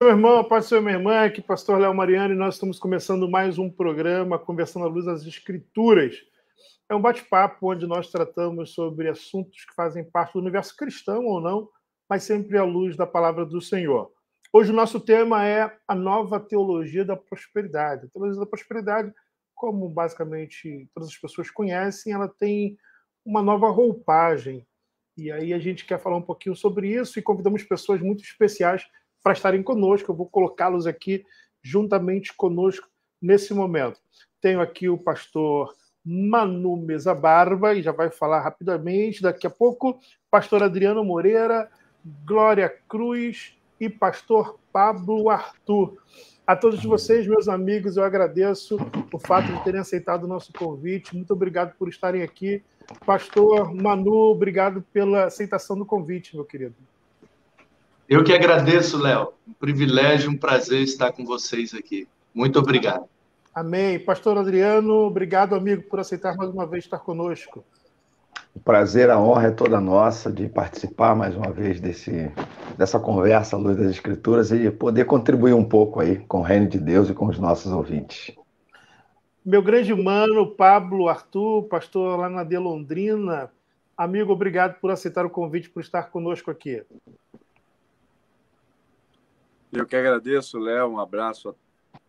meu irmão, paz do Senhor, minha irmã, aqui pastor Léo Mariano, e nós estamos começando mais um programa Conversando à Luz das Escrituras. É um bate-papo onde nós tratamos sobre assuntos que fazem parte do universo cristão ou não, mas sempre à luz da palavra do Senhor. Hoje o nosso tema é a nova teologia da prosperidade. A teologia da prosperidade, como basicamente todas as pessoas conhecem, ela tem uma nova roupagem. E aí a gente quer falar um pouquinho sobre isso e convidamos pessoas muito especiais para estarem conosco. Eu vou colocá-los aqui juntamente conosco nesse momento. Tenho aqui o pastor Manu Mesa Barba, e já vai falar rapidamente. Daqui a pouco, pastor Adriano Moreira, Glória Cruz e pastor Pablo Arthur. A todos vocês, meus amigos, eu agradeço o fato de terem aceitado o nosso convite. Muito obrigado por estarem aqui. Pastor Manu, obrigado pela aceitação do convite, meu querido. Eu que agradeço, Léo. Um privilégio, um prazer estar com vocês aqui. Muito obrigado. Amém. Pastor Adriano, obrigado, amigo, por aceitar mais uma vez estar conosco. O prazer, a honra é toda nossa de participar mais uma vez dessa conversa à luz das Escrituras e poder contribuir um pouco aí com o reino de Deus e com os nossos ouvintes. Meu grande mano, Pablo Arthur, pastor lá na Delondrina. Amigo, obrigado por aceitar o convite, por estar conosco aqui. Eu que agradeço, Léo. Um abraço a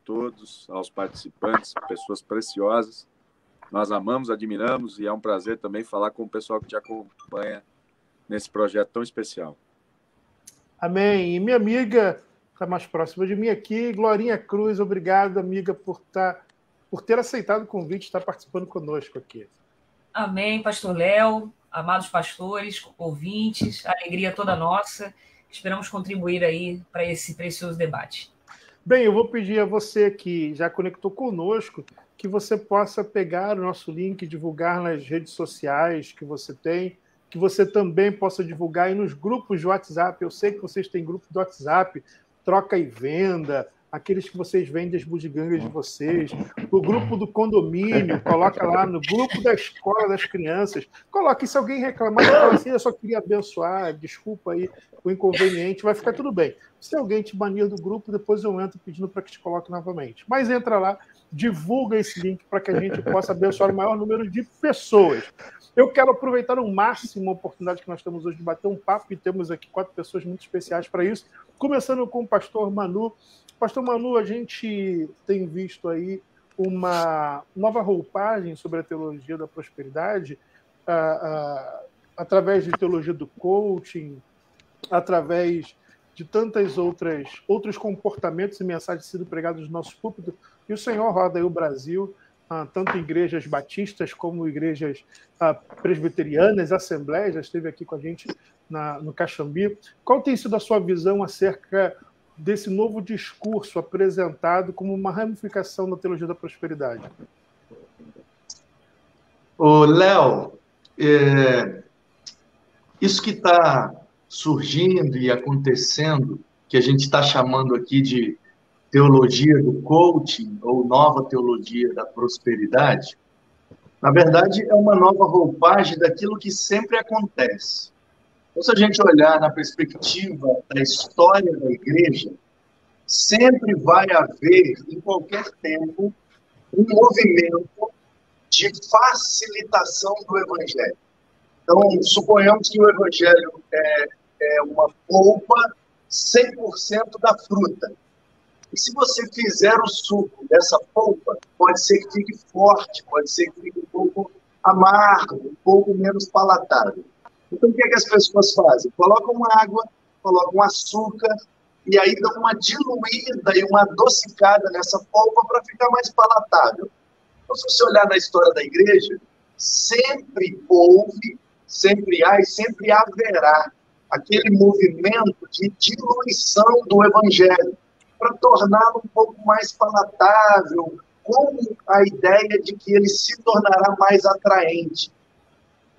todos, aos participantes, pessoas preciosas. Nós amamos, admiramos e é um prazer também falar com o pessoal que te acompanha nesse projeto tão especial. Amém. E minha amiga, está mais próxima de mim aqui, Glorinha Cruz, obrigado, amiga, por ter aceitado o convite e estar participando conosco aqui. Amém, pastor Léo, amados pastores, ouvintes, a alegria toda nossa. Esperamos contribuir aí para esse precioso debate. Bem, eu vou pedir a você que já conectou conosco que você possa pegar o nosso link, divulgar nas redes sociais que você tem, que você também possa divulgar aí nos grupos de WhatsApp. Eu sei que vocês têm grupos de WhatsApp, troca e venda, aqueles que vocês vendem as bugigangas de vocês, o grupo do condomínio, coloca lá no grupo da escola das crianças, coloque, se alguém reclamar, fala assim, eu só queria abençoar, desculpa aí o inconveniente, vai ficar tudo bem. Se alguém te banir do grupo, depois eu entro pedindo para que te coloque novamente. Mas entra lá, divulga esse link para que a gente possa abençoar o maior número de pessoas. Eu quero aproveitar ao máximo a oportunidade que nós temos hoje de bater um papo, e temos aqui 4 pessoas muito especiais para isso, começando com o pastor Manu. Pastor Manu, a gente tem visto aí uma nova roupagem sobre a teologia da prosperidade, através de teologia do coaching, através de tantas outros comportamentos e mensagens sendo pregadas nos nossos púlpitos, e o Senhor roda aí o Brasil, tanto em igrejas batistas como igrejas presbiterianas, assembleias, já esteve aqui com a gente no Caxambi. Qual tem sido a sua visão acerca desse novo discurso apresentado como uma ramificação da teologia da prosperidade? Ô, Léo, isso que está surgindo e acontecendo, que a gente está chamando aqui de teologia do coaching ou nova teologia da prosperidade, na verdade é uma nova roupagem daquilo que sempre acontece. Então, se a gente olhar na perspectiva da história da igreja, sempre vai haver, em qualquer tempo, um movimento de facilitação do evangelho. Então, suponhamos que o evangelho é uma polpa 100% da fruta. E se você fizer o suco dessa polpa, pode ser que fique forte, pode ser que fique um pouco amargo, um pouco menos palatável. Então, o que é que as pessoas fazem? Colocam água, colocam açúcar, e aí dão uma diluída e uma adocicada nessa polpa para ficar mais palatável. Então, se você olhar na história da igreja, sempre houve, sempre há e sempre haverá aquele movimento de diluição do evangelho para torná-lo um pouco mais palatável, com a ideia de que ele se tornará mais atraente.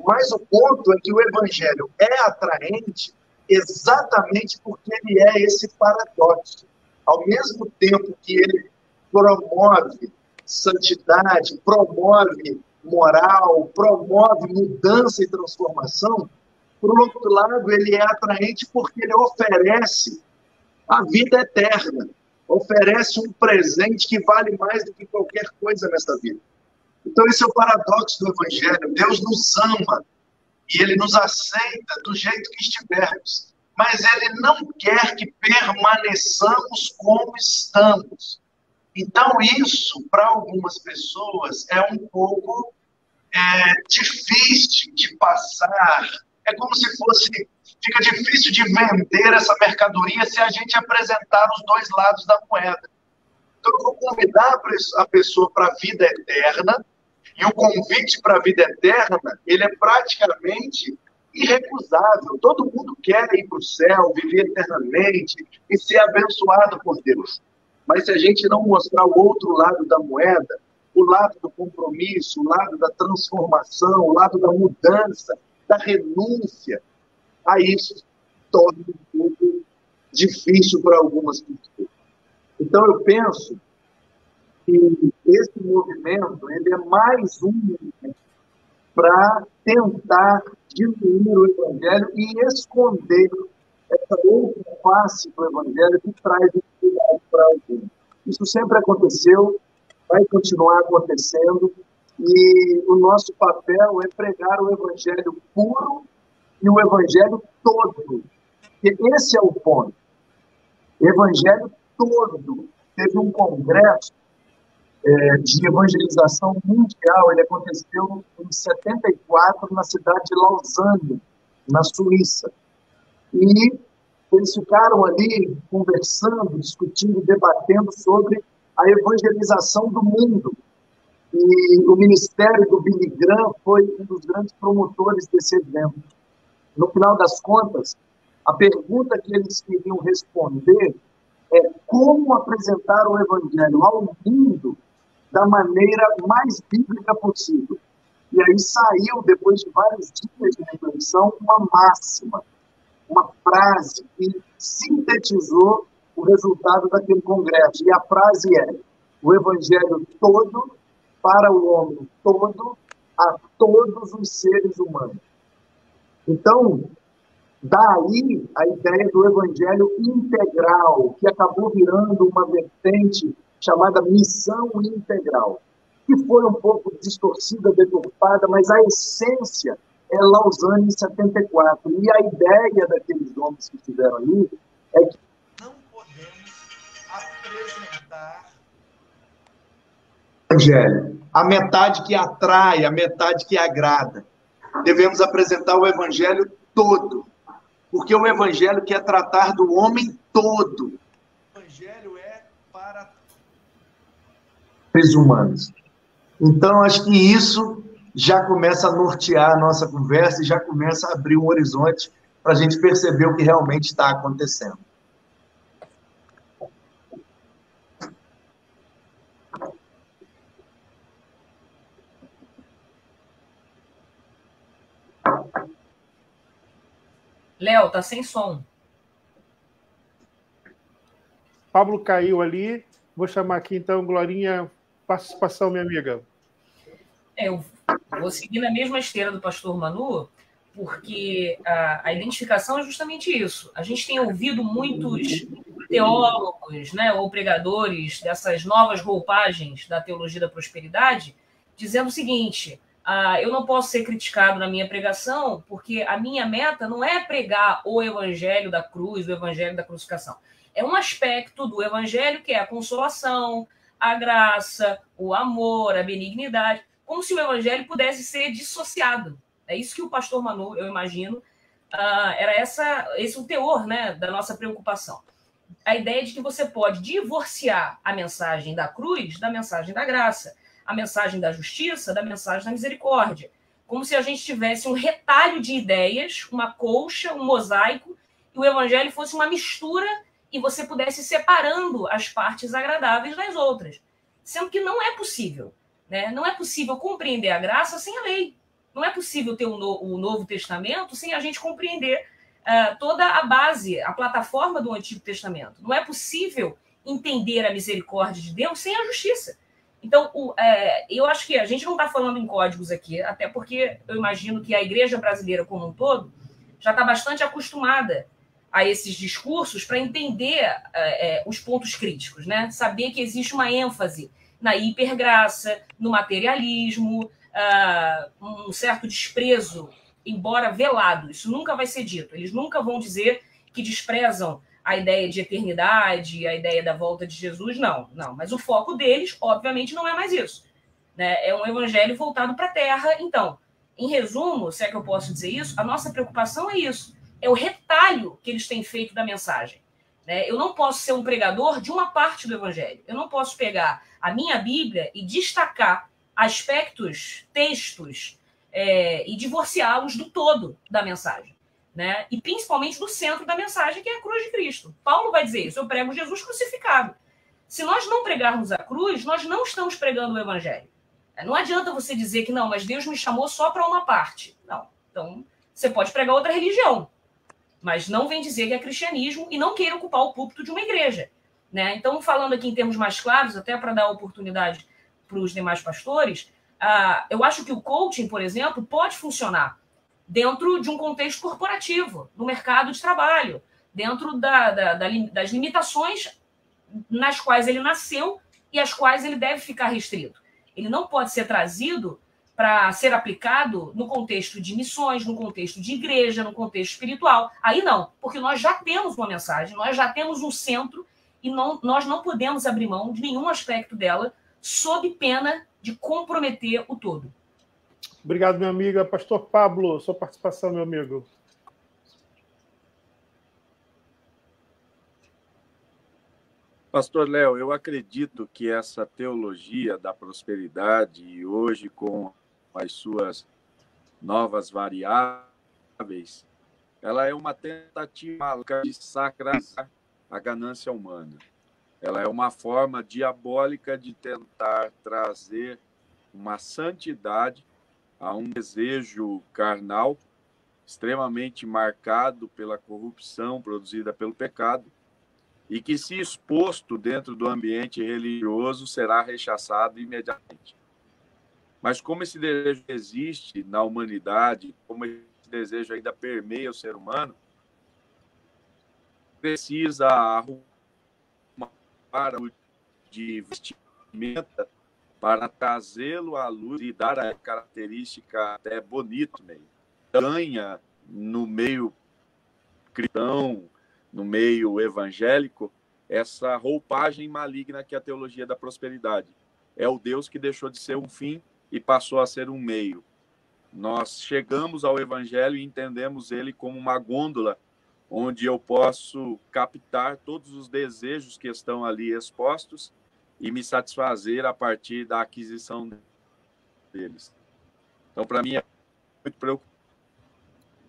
Mas o ponto é que o evangelho é atraente exatamente porque ele é esse paradoxo. Ao mesmo tempo que ele promove santidade, promove moral, promove mudança e transformação, por outro lado, ele é atraente porque ele oferece a vida eterna. Oferece um presente que vale mais do que qualquer coisa nessa vida. Então, esse é o paradoxo do Evangelho. Deus nos ama e Ele nos aceita do jeito que estivermos. Mas Ele não quer que permaneçamos como estamos. Então, isso, para algumas pessoas, é um pouco difícil de passar. É como se fosse... Fica difícil de vender essa mercadoria se a gente apresentar os dois lados da moeda. Então, eu vou convidar a pessoa para a vida eterna, e o convite para a vida eterna, ele é praticamente irrecusável. Todo mundo quer ir para o céu, viver eternamente e ser abençoado por Deus. Mas se a gente não mostrar o outro lado da moeda, o lado do compromisso, o lado da transformação, o lado da mudança, da renúncia, aí isso torna um pouco difícil para algumas pessoas. Então, eu penso que esse movimento ele é mais um movimento para tentar diminuir o Evangelho e esconder essa outra face do Evangelho que traz dificuldade para alguns. Isso sempre aconteceu, vai continuar acontecendo, e o nosso papel é pregar o Evangelho puro e o Evangelho todo. E esse é o ponto. O Evangelho todo. Teve um congresso de evangelização mundial, ele aconteceu em 74 na cidade de Lausanne, na Suíça. E eles ficaram ali conversando, discutindo, debatendo sobre a evangelização do mundo. E o ministério do Billy Graham foi um dos grandes promotores desse evento. No final das contas, a pergunta que eles queriam responder é como apresentar o Evangelho ao mundo da maneira mais bíblica possível. E aí saiu, depois de vários dias de reflexão, uma máxima, uma frase que sintetizou o resultado daquele congresso. E a frase é: o Evangelho todo, para o homem todo, a todos os seres humanos. Então, daí a ideia do Evangelho integral, que acabou virando uma vertente chamada missão integral, que foi um pouco distorcida, deturpada, mas a essência é Lausanne 74. E a ideia daqueles homens que estiveram ali é que não podemos apresentar o Evangelho, a metade que atrai, a metade que agrada. Devemos apresentar o Evangelho todo, porque o Evangelho quer tratar do homem todo. O Evangelho é para seres humanos. Então, acho que isso já começa a nortear a nossa conversa e já começa a abrir um horizonte para a gente perceber o que realmente está acontecendo. Léo, tá sem som. Pablo caiu ali. Vou chamar aqui, então, Glorinha, participação, minha amiga. Eu vou seguir na mesma esteira do pastor Manu, porque a identificação é justamente isso. A gente tem ouvido muitos teólogos, né, ou pregadores dessas novas roupagens da teologia da prosperidade, dizendo o seguinte: eu não posso ser criticado na minha pregação, porque a minha meta não é pregar o evangelho da cruz, o evangelho da crucificação. É um aspecto do evangelho que é a consolação, a graça, o amor, a benignidade, como se o evangelho pudesse ser dissociado. É isso que o pastor Manu, eu imagino, era esse o teor, né, da nossa preocupação. A ideia de que você pode divorciar a mensagem da cruz da mensagem da graça, a mensagem da justiça da mensagem da misericórdia. Como se a gente tivesse um retalho de ideias, uma colcha, um mosaico, e o evangelho fosse uma mistura e você pudesse ir separando as partes agradáveis das outras. Sendo que não é possível. Né? Não é possível compreender a graça sem a lei. Não é possível ter o Novo Testamento sem a gente compreender toda a base, a plataforma do Antigo Testamento. Não é possível entender a misericórdia de Deus sem a justiça. Então, eu acho que a gente não está falando em códigos aqui, até porque eu imagino que a igreja brasileira como um todo já está bastante acostumada a esses discursos para entender os pontos críticos, né? Saber que existe uma ênfase na hipergraça, no materialismo, um certo desprezo, embora velado. Isso nunca vai ser dito. Eles nunca vão dizer que desprezam a ideia de eternidade, a ideia da volta de Jesus, não. Mas o foco deles, obviamente, não é mais isso, né? É um evangelho voltado para a terra. Então, em resumo, se é que eu posso dizer isso, a nossa preocupação é isso. É o retalho que eles têm feito da mensagem, né? Eu não posso ser um pregador de uma parte do evangelho. Eu não posso pegar a minha Bíblia e destacar aspectos, textos, e divorciá-los do todo da mensagem, né? E principalmente do centro da mensagem, que é a cruz de Cristo. Paulo vai dizer isso: eu prego Jesus crucificado. Se nós não pregarmos a cruz, nós não estamos pregando o evangelho. Não adianta você dizer que não, mas Deus me chamou só para uma parte. Não. Então, você pode pregar outra religião, mas não vem dizer que é cristianismo e não queira ocupar o púlpito de uma igreja, né? Então, falando aqui em termos mais claros, até para dar oportunidade para os demais pastores, eu acho que o coaching, por exemplo, pode funcionar dentro de um contexto corporativo, no mercado de trabalho, dentro das limitações nas quais ele nasceu e às quais ele deve ficar restrito. Ele não pode ser trazido para ser aplicado no contexto de missões, no contexto de igreja, no contexto espiritual. Aí não, porque nós já temos uma mensagem, nós já temos um centro e nós não podemos abrir mão de nenhum aspecto dela sob pena de comprometer o todo. Obrigado, minha amiga. Pastor Pablo, sua participação, meu amigo. Pastor Léo, eu acredito que essa teologia da prosperidade, e hoje com as suas novas variáveis, ela é uma tentativa de sacralizar a ganância humana. Ela é uma forma diabólica de tentar trazer uma santidade a um desejo carnal extremamente marcado pela corrupção produzida pelo pecado, e que, se exposto dentro do ambiente religioso, será rechaçado imediatamente. Mas como esse desejo existe na humanidade, como esse desejo ainda permeia o ser humano, precisa arrumar de vestimenta para trazê-lo à luz e dar a característica até bonito meio. Ganha no meio cristão, no meio evangélico, essa roupagem maligna que é a teologia da prosperidade. É o Deus que deixou de ser um fim e passou a ser um meio. Nós chegamos ao evangelho e entendemos ele como uma gôndola onde eu posso captar todos os desejos que estão ali expostos e me satisfazer a partir da aquisição deles. Então, para mim, é muito preocupante,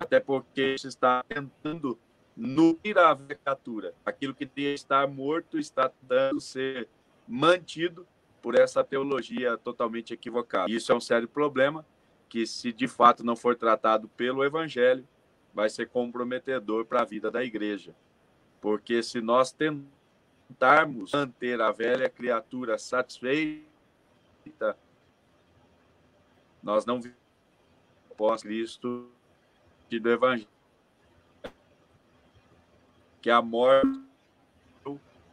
até porque se está tentando nutrir a criatura. Aquilo que devia estar morto está tentando ser mantido por essa teologia totalmente equivocada. Isso é um sério problema que, se de fato não for tratado pelo evangelho, vai ser comprometedor para a vida da igreja. Porque se nós tentarmos manter a velha criatura satisfeita, nós não vivemos pós-Cristo do evangelho, que é a morte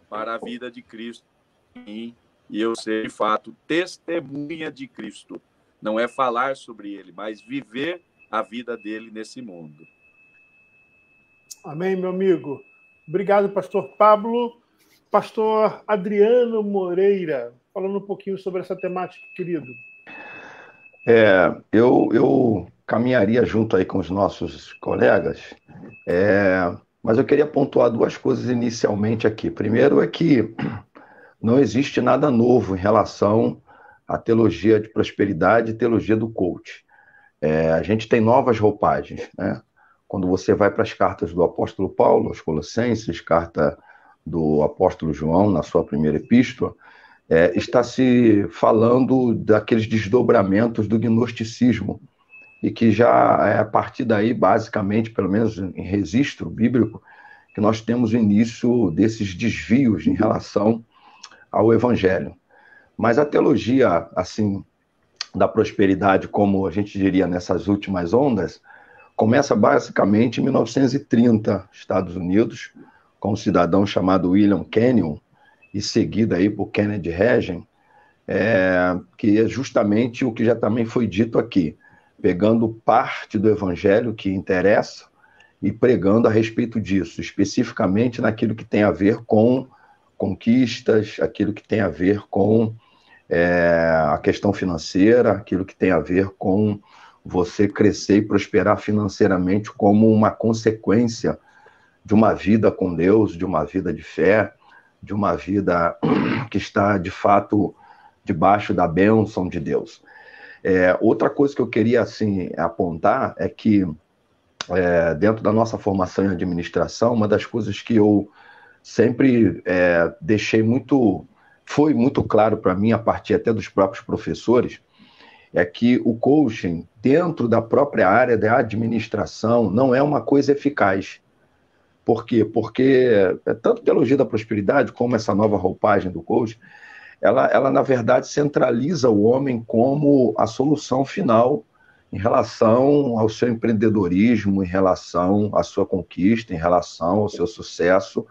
para a vida de Cristo e eu ser, de fato, testemunha de Cristo. Não é falar sobre ele, mas viver a vida dele nesse mundo. Amém, meu amigo. Obrigado, pastor Pablo. Pastor Adriano Moreira, falando um pouquinho sobre essa temática, querido. Eu caminharia junto aí com os nossos colegas, mas eu queria pontuar duas coisas inicialmente aqui. Primeiro é que não existe nada novo em relação à teologia de prosperidade e teologia do coach. A gente tem novas roupagens, né? Quando você vai para as cartas do apóstolo Paulo, aos Colossenses, carta do apóstolo João, na sua primeira epístola, está se falando daqueles desdobramentos do gnosticismo, e que já é a partir daí, basicamente, pelo menos em registro bíblico, que nós temos o início desses desvios em relação ao evangelho. Mas a teologia, assim, da prosperidade, como a gente diria nessas últimas ondas, começa basicamente em 1930, Estados Unidos, com um cidadão chamado William Kenyon, e seguido aí por Kennedy Reagan, que é justamente o que já também foi dito aqui, pegando parte do evangelho que interessa e pregando a respeito disso, especificamente naquilo que tem a ver com conquistas, aquilo que tem a ver com a questão financeira, aquilo que tem a ver com você crescer e prosperar financeiramente como uma consequência de uma vida com Deus, de uma vida de fé, de uma vida que está, de fato, debaixo da bênção de Deus. Outra coisa que eu queria assim, apontar é que, dentro da nossa formação em administração, uma das coisas que eu sempre deixei foi muito claro para mim, a partir até dos próprios professores, é que o coaching, dentro da própria área da administração, não é uma coisa eficaz. Por quê? Porque tanto a teologia da prosperidade como essa nova roupagem do coaching, ela na verdade, centraliza o homem como a solução final em relação ao seu empreendedorismo, em relação à sua conquista, em relação ao seu sucesso,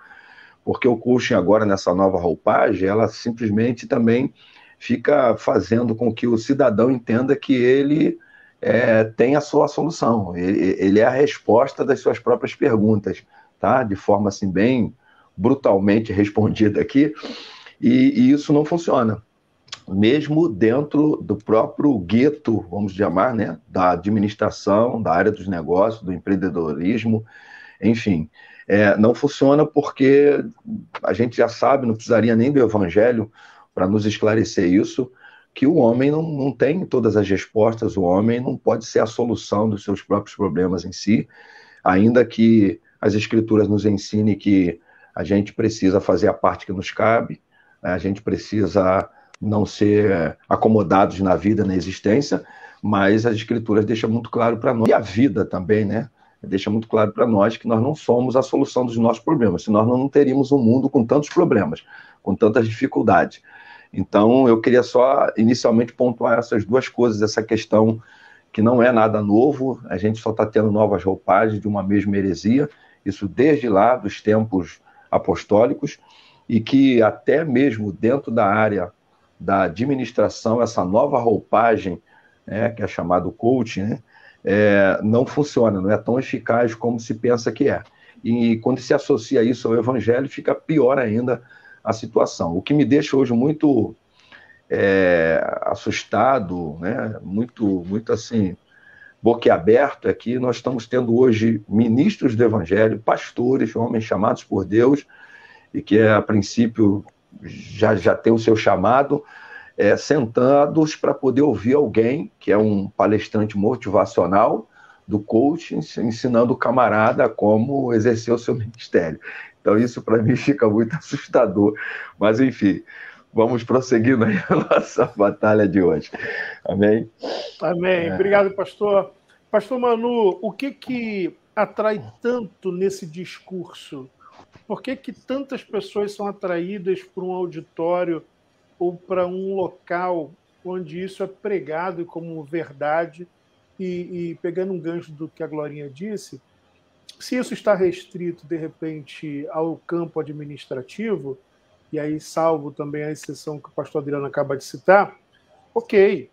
porque o coaching agora, nessa nova roupagem, ela simplesmente também fica fazendo com que o cidadão entenda que ele tem a sua solução, ele é a resposta das suas próprias perguntas, tá? De forma assim bem brutalmente respondida aqui, e isso não funciona, mesmo dentro do próprio gueto, vamos chamar, né, da administração, da área dos negócios, do empreendedorismo, enfim, não funciona porque a gente já sabe, não precisaria nem do evangelho para nos esclarecer isso, que o homem não tem todas as respostas, o homem não pode ser a solução dos seus próprios problemas em si, ainda que as escrituras nos ensinem que a gente precisa fazer a parte que nos cabe, a gente precisa não ser acomodados na vida, na existência, mas as escrituras deixam muito claro para nós, e a vida também, né? Deixa muito claro para nós que nós não somos a solução dos nossos problemas, senão nós não teríamos um mundo com tantos problemas, com tantas dificuldades. Então, eu queria só, inicialmente, pontuar essas duas coisas, essa questão que não é nada novo, a gente só está tendo novas roupagens de uma mesma heresia, isso desde lá, dos tempos apostólicos, e que até mesmo dentro da área da administração, essa nova roupagem, que é chamado coaching, né, não funciona, não é tão eficaz como se pensa que é. E quando se associa isso ao evangelho, fica pior ainda a situação. O que me deixa hoje muito assustado, né, muito assim, boquiaberto, é que nós estamos tendo hoje ministros do evangelho, pastores, homens chamados por Deus, e que a princípio já tem o seu chamado, sentados para poder ouvir alguém que é um palestrante motivacional do coaching, ensinando o camarada a como exercer o seu ministério. Então isso para mim fica muito assustador, mas enfim, vamos prosseguindo aí a nossa batalha de hoje. Amém? Amém. Obrigado, pastor. Pastor Manu, o que atrai tanto nesse discurso? Por que tantas pessoas são atraídas por um auditório ou para um local onde isso é pregado como verdade? E pegando um gancho do que a Glorinha disse, se isso está restrito, de repente, ao campo administrativo, e aí salvo também a exceção que o pastor Adriano acaba de citar, ok.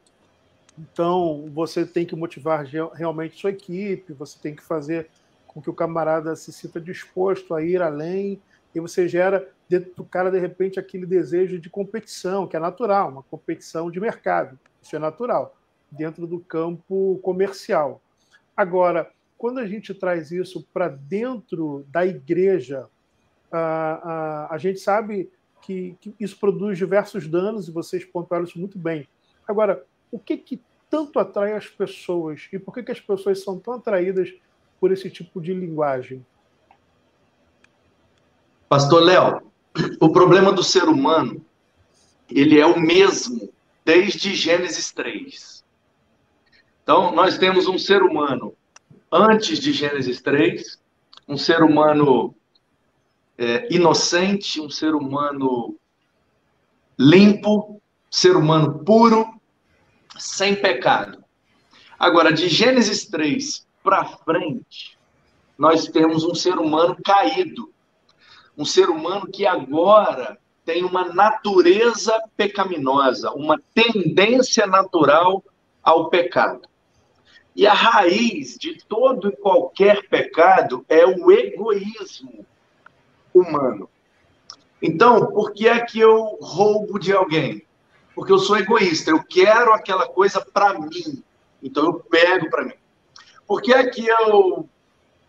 Então, você tem que motivar realmente sua equipe, você tem que fazer com que o camarada se sinta disposto a ir além, e você gera dentro do cara, de repente, aquele desejo de competição, que é natural, uma competição de mercado, isso é natural, dentro do campo comercial. Agora, quando a gente traz isso para dentro da igreja, a gente sabe que isso produz diversos danos, e vocês pontuaram isso muito bem. Agora, o que tanto atrai as pessoas, e por que as pessoas são tão atraídas por esse tipo de linguagem? Pastor Léo, o problema do ser humano, ele é o mesmo desde Gênesis 3. Então, nós temos um ser humano antes de Gênesis 3, um ser humano inocente, um ser humano limpo, ser humano puro, sem pecado. Agora, de Gênesis 3 para frente, nós temos um ser humano caído. Um ser humano que agora tem uma natureza pecaminosa, uma tendência natural ao pecado. E a raiz de todo e qualquer pecado é o egoísmo humano. Então, por que é que eu roubo de alguém? Porque eu sou egoísta, eu quero aquela coisa para mim. Então, eu pego para mim. Por que é que eu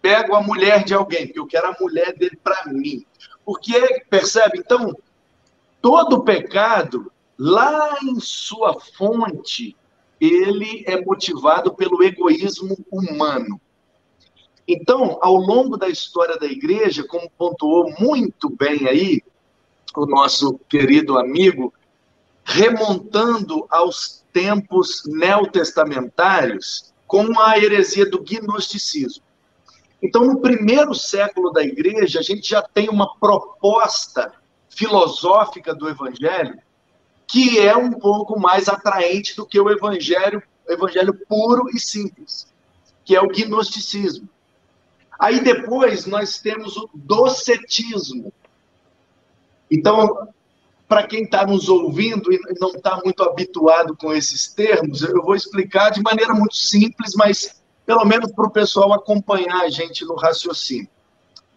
pego a mulher de alguém? Porque eu quero a mulher dele para mim. Porque, percebe? Então, todo pecado, lá em sua fonte, ele é motivado pelo egoísmo humano. Então, ao longo da história da igreja, como pontuou muito bem aí o nosso querido amigo, remontando aos tempos neotestamentários, com a heresia do gnosticismo. Então, no primeiro século da igreja, a gente já tem uma proposta filosófica do evangelho que é um pouco mais atraente do que o evangelho puro e simples, que é o gnosticismo. Aí depois nós temos o docetismo. Então, para quem está nos ouvindo e não está muito habituado com esses termos, eu vou explicar de maneira muito simples, mas pelo menos para o pessoal acompanhar a gente no raciocínio.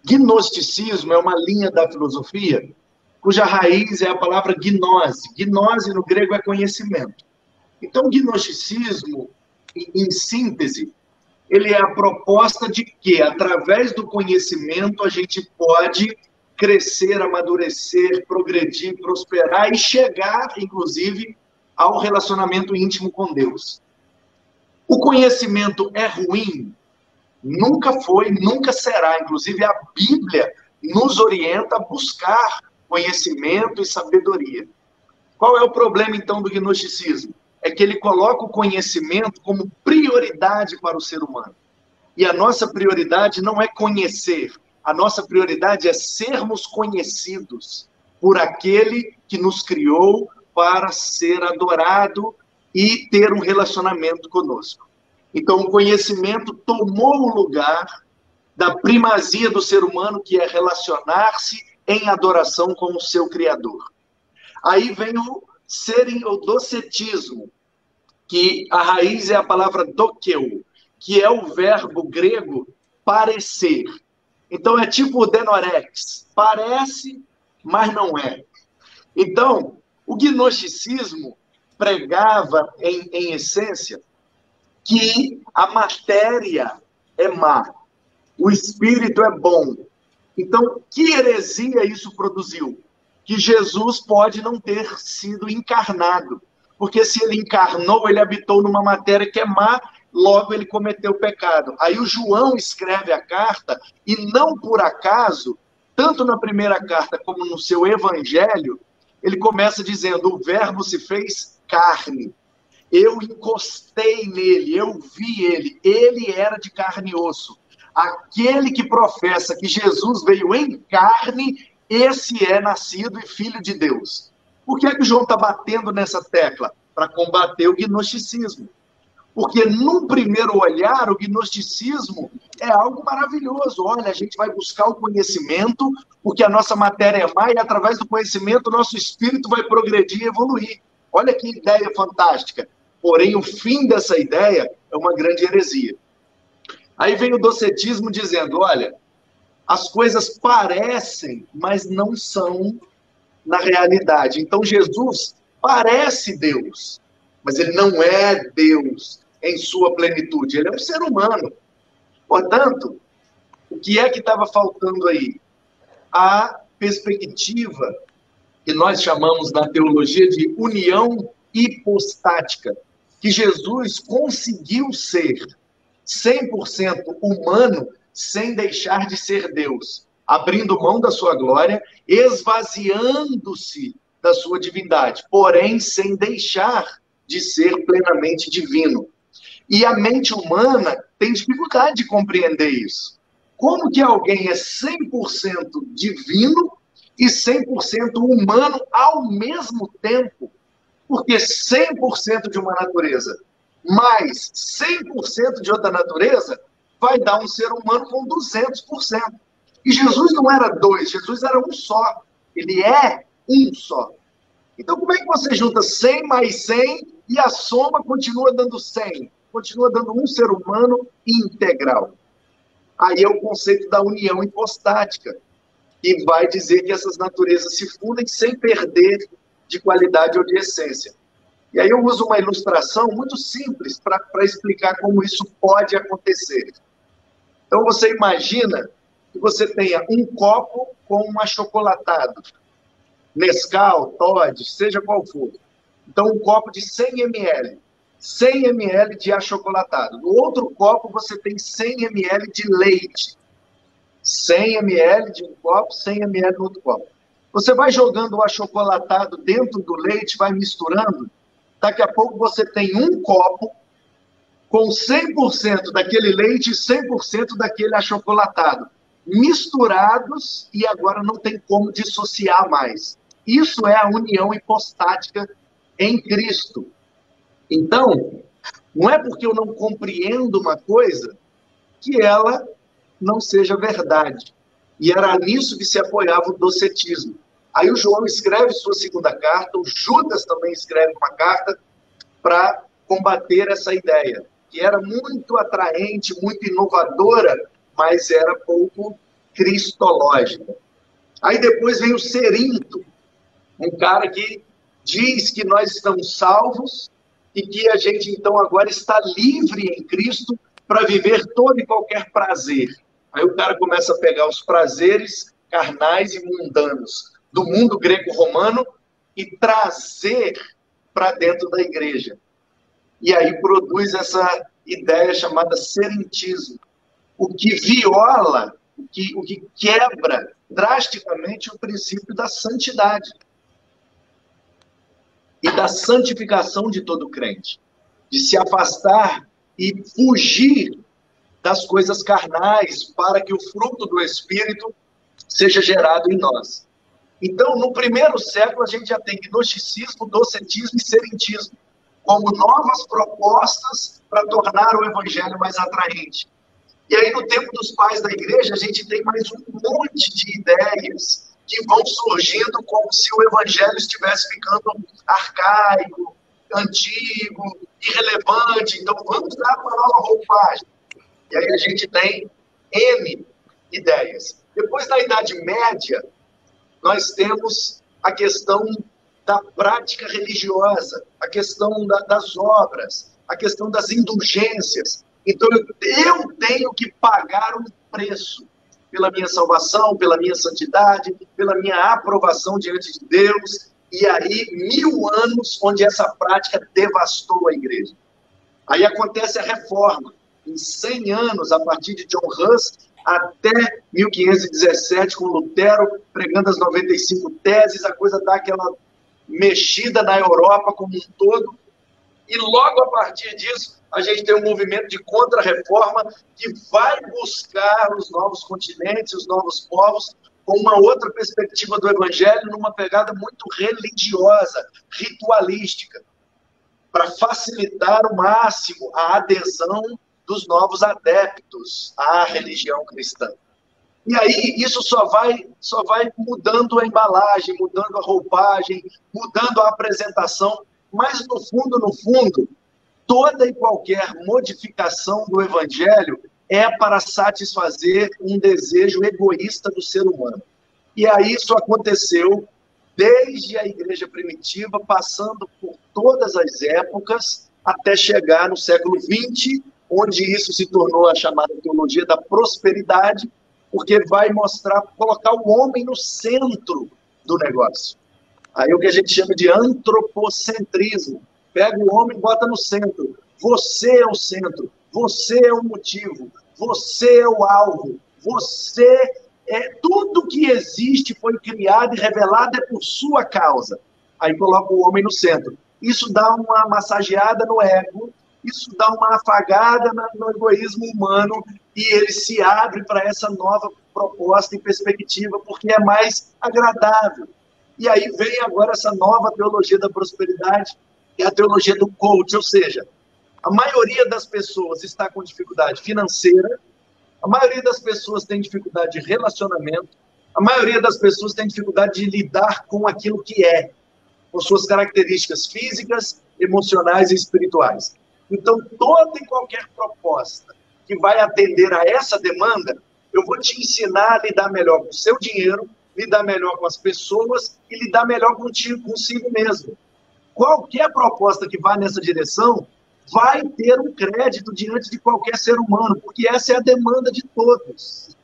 Gnosticismo é uma linha da filosofia cuja raiz é a palavra gnose. Gnose no grego é conhecimento. Então, o gnosticismo, em síntese, ele é a proposta de que, através do conhecimento, a gente pode crescer, amadurecer, progredir, prosperar e chegar, inclusive, ao relacionamento íntimo com Deus. O conhecimento é ruim? Nunca foi, nunca será. Inclusive, a Bíblia nos orienta a buscar conhecimento e sabedoria. Qual é o problema, então, do gnosticismo? É que ele coloca o conhecimento como prioridade para o ser humano. E a nossa prioridade não é conhecer, a nossa prioridade é sermos conhecidos por aquele que nos criou para ser adorado e ter um relacionamento conosco. Então, o conhecimento tomou o lugar da primazia do ser humano, que é relacionar-se em adoração com o seu Criador. Aí vem o docetismo, que a raiz é a palavra dokeu, que é o verbo grego parecer. Então é tipo o denorex, parece, mas não é. Então, o gnosticismo pregava, em essência, que a matéria é má, o espírito é bom. Então, que heresia isso produziu? Que Jesus pode não ter sido encarnado, porque se ele encarnou, ele habitou numa matéria que é má, logo ele cometeu pecado. Aí o João escreve a carta, e não por acaso, tanto na primeira carta como no seu evangelho, ele começa dizendo, o verbo se fez carne. Eu encostei nele, eu vi ele era de carne e osso. Aquele que professa que Jesus veio em carne, esse é nascido e filho de Deus. Por que é que o João está batendo nessa tecla? Para combater o gnosticismo. Porque, num primeiro olhar, o gnosticismo é algo maravilhoso. Olha, a gente vai buscar o conhecimento, porque a nossa matéria é má, e através do conhecimento o nosso espírito vai progredir e evoluir. Olha que ideia fantástica. Porém, o fim dessa ideia é uma grande heresia. Aí vem o docetismo dizendo, olha, as coisas parecem, mas não são na realidade. Então, Jesus parece Deus, mas ele não é Deus em sua plenitude. Ele é um ser humano. Portanto, o que é que estava faltando aí? A perspectiva que nós chamamos na teologia de união hipostática, que Jesus conseguiu ser 100% humano, sem deixar de ser Deus, abrindo mão da sua glória, esvaziando-se da sua divindade, porém sem deixar de ser plenamente divino. E a mente humana tem dificuldade de compreender isso. Como que alguém é 100% divino e 100% humano ao mesmo tempo? Porque 100% de uma natureza mais 100% de outra natureza vai dar um ser humano com 200%. E Jesus não era 2, Jesus era um só. Ele é um só. Então, como é que você junta 100 mais 100 e a soma continua dando 100? Continua dando um ser humano integral. Aí é o conceito da união hipostática, que vai dizer que essas naturezas se fundem sem perder de qualidade ou de essência. E aí eu uso uma ilustração muito simples para explicar como isso pode acontecer. Então, você imagina que você tenha um copo com um achocolatado, Nescau, Toddy, seja qual for. Então, um copo de 100 ml. 100 ml de achocolatado. No outro copo, você tem 100 ml de leite. 100 ml de um copo, 100 ml no outro copo. Você vai jogando o achocolatado dentro do leite, vai misturando. Daqui a pouco você tem um copo com 100% daquele leite e 100% daquele achocolatado, misturados, e agora não tem como dissociar mais. Isso é a união hipostática em Cristo. Então, não é porque eu não compreendo uma coisa que ela não seja verdade. E era nisso que se apoiava o docetismo. Aí o João escreve sua segunda carta, o Judas também escreve uma carta para combater essa ideia, que era muito atraente, muito inovadora, mas era pouco cristológica. Aí depois vem o Cerinto, um cara que diz que nós estamos salvos e que a gente, então, agora está livre em Cristo para viver todo e qualquer prazer. Aí o cara começa a pegar os prazeres carnais e mundanos do mundo greco-romano e trazer para dentro da igreja. E aí produz essa ideia chamada serentismo, o que viola, o que quebra drasticamente o princípio da santidade e da santificação de todo crente, de se afastar e fugir das coisas carnais para que o fruto do Espírito seja gerado em nós. Então, no primeiro século, a gente já tem gnosticismo, docetismo e serentismo, como novas propostas para tornar o evangelho mais atraente. E aí, no tempo dos pais da igreja, a gente tem mais um monte de ideias que vão surgindo como se o evangelho estivesse ficando arcaico, antigo, irrelevante. Então, vamos dar uma nova roupagem. E aí a gente tem N ideias. Depois, na Idade Média, nós temos a questão da prática religiosa, a questão das obras, a questão das indulgências. Então, eu tenho que pagar um preço pela minha salvação, pela minha santidade, pela minha aprovação diante de Deus. E aí, 1000 anos onde essa prática devastou a igreja. Aí acontece a reforma. Em 100 anos, a partir de John Hus, até 1517, com Lutero pregando as 95 teses, a coisa dá aquela mexida na Europa como um todo. E logo a partir disso, a gente tem um movimento de contra-reforma que vai buscar os novos continentes, os novos povos, com uma outra perspectiva do evangelho, numa pegada muito religiosa, ritualística, para facilitar ao máximo a adesão dos novos adeptos à religião cristã. E aí isso só vai mudando a embalagem, mudando a roupagem, mudando a apresentação, mas no fundo, toda e qualquer modificação do evangelho é para satisfazer um desejo egoísta do ser humano. E aí isso aconteceu desde a igreja primitiva, passando por todas as épocas, até chegar no século XX, onde isso se tornou a chamada teologia da prosperidade, porque vai colocar o homem no centro do negócio. Aí o que a gente chama de antropocentrismo. Pega o homem e bota no centro. Você é o centro, você é o motivo, você é o alvo, você é tudo que existe, foi criado e revelado é por sua causa. Aí coloca o homem no centro. Isso dá uma massageada no ego, isso dá uma afagada no egoísmo humano e ele se abre para essa nova proposta e perspectiva porque é mais agradável. E aí vem agora essa nova teologia da prosperidade, que é a teologia do coach, ou seja, a maioria das pessoas está com dificuldade financeira, A maioria das pessoas tem dificuldade de relacionamento, a maioria das pessoas tem dificuldade de lidar com aquilo que é, com suas características físicas, emocionais e espirituais. Então, toda e qualquer proposta que vai atender a essa demanda, eu vou te ensinar a lidar melhor com o seu dinheiro, lidar melhor com as pessoas e lidar melhor consigo mesmo. Qualquer proposta que vá nessa direção vai ter um crédito diante de qualquer ser humano, porque essa é a demanda de todos.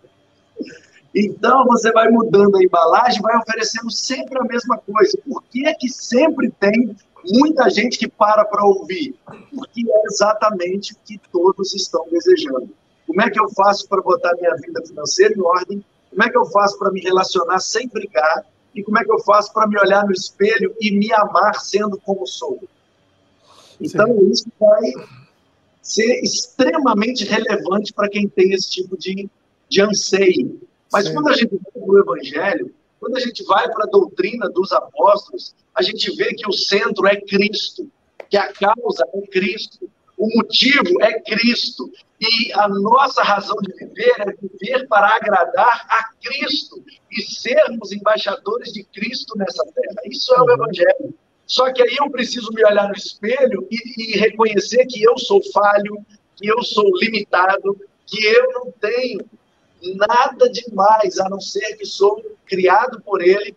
Então, você vai mudando a embalagem, vai oferecendo sempre a mesma coisa. Por que é que sempre tem muita gente que para ouvir? Porque é exatamente o que todos estão desejando. Como é que eu faço para botar minha vida financeira em ordem? Como é que eu faço para me relacionar sem brigar? E como é que eu faço para me olhar no espelho e me amar sendo como sou? Então, sim, isso vai ser extremamente relevante para quem tem esse tipo de anseio. Mas sim, quando a gente vai para o Evangelho, quando a gente vai para a doutrina dos apóstolos, a gente vê que o centro é Cristo, que a causa é Cristo, o motivo é Cristo. E a nossa razão de viver é viver para agradar a Cristo e sermos embaixadores de Cristo nessa terra. Isso é o Evangelho. Só que aí eu preciso me olhar no espelho e reconhecer que eu sou falho, que eu sou limitado, que eu não tenho nada demais, a não ser que sou criado por Ele,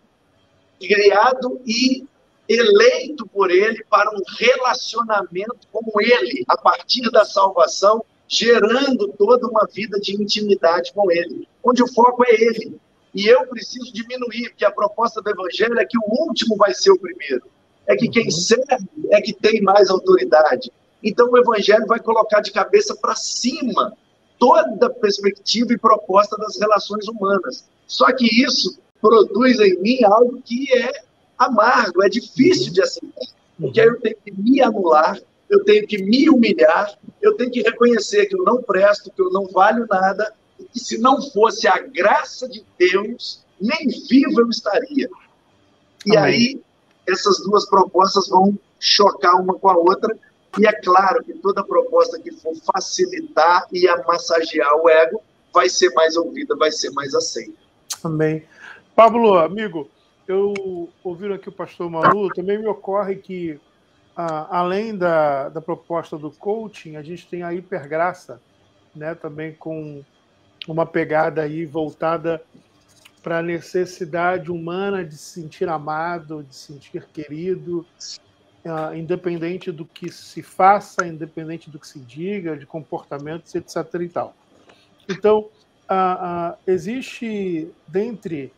criado e eleito por Ele para um relacionamento com Ele, a partir da salvação, gerando toda uma vida de intimidade com Ele, onde o foco é Ele. E eu preciso diminuir, porque a proposta do Evangelho é que o último vai ser o primeiro. É que quem serve é que tem mais autoridade. Então o Evangelho vai colocar de cabeça para cima toda a perspectiva e proposta das relações humanas. Só que isso produz em mim algo que é amargo, é difícil de aceitar. Porque aí eu tenho que me anular, eu tenho que me humilhar, eu tenho que reconhecer que eu não presto, que eu não valho nada, e que se não fosse a graça de Deus, nem vivo eu estaria. E aí, essas duas propostas vão chocar uma com a outra, e é claro que toda proposta que for facilitar e amassagear o ego vai ser mais ouvida, vai ser mais aceita. Amém. Pablo, amigo, eu ouvindo aqui o pastor Manu, também me ocorre que, além da proposta do coaching, a gente tem a hipergraça, né, também com uma pegada aí voltada para a necessidade humana de se sentir amado, de se sentir querido, independente do que se faça, independente do que se diga, de comportamentos, etc. e tal. Então, existe, dentre